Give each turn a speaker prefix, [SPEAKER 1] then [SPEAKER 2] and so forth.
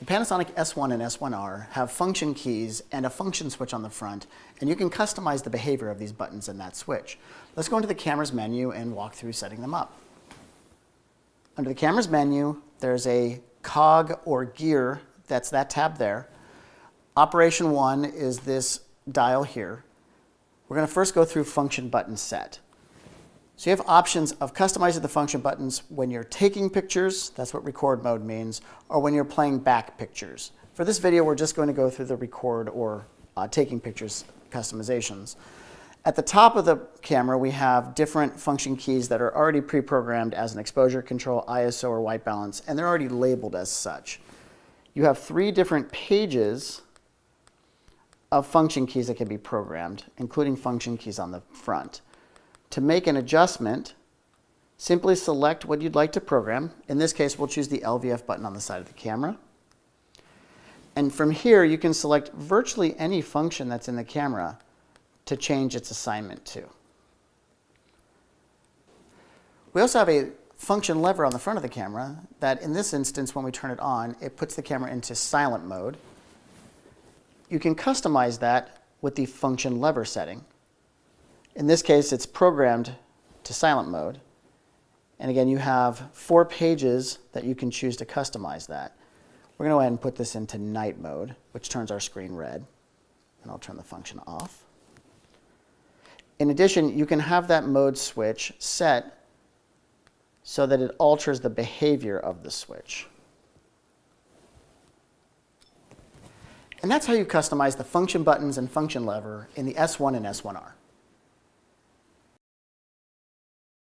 [SPEAKER 1] The Panasonic S1 and S1R have function keys and a function switch on the front, and you can customize the behavior of these buttons in that switch. Let's go into the camera's menu and walk through setting them up. Under the camera's menu, there's a cog or gear, that's that tab there. Operation 1 is this dial here. We're going to first go through function button set. So you have options of customizing the function buttons when you're taking pictures, that's what record mode means, or when you're playing back pictures. For this video, we're just going to go through the record or taking pictures customizations. At the top of the camera, we have different function keys that are already pre-programmed as an exposure control, ISO, or white balance, and they're already labeled as such. You have 3 different pages of function keys that can be programmed, including function keys on the front. To make an adjustment, simply select what you'd like to program. In this case, we'll choose the LVF button on the side of the camera. And from here, you can select virtually any function that's in the camera to change its assignment to. We also have a function lever on the front of the camera that, in this instance, when we turn it on, it puts the camera into silent mode. You can customize that with the function lever setting. In this case, it's programmed to silent mode. And again, you have 4 pages that you can choose to customize that. We're going to go ahead and put this into night mode, which turns our screen red. And I'll turn the function off. In addition, you can have that mode switch set so that it alters the behavior of the switch. And that's how you customize the function buttons and function lever in the S1 and S1R.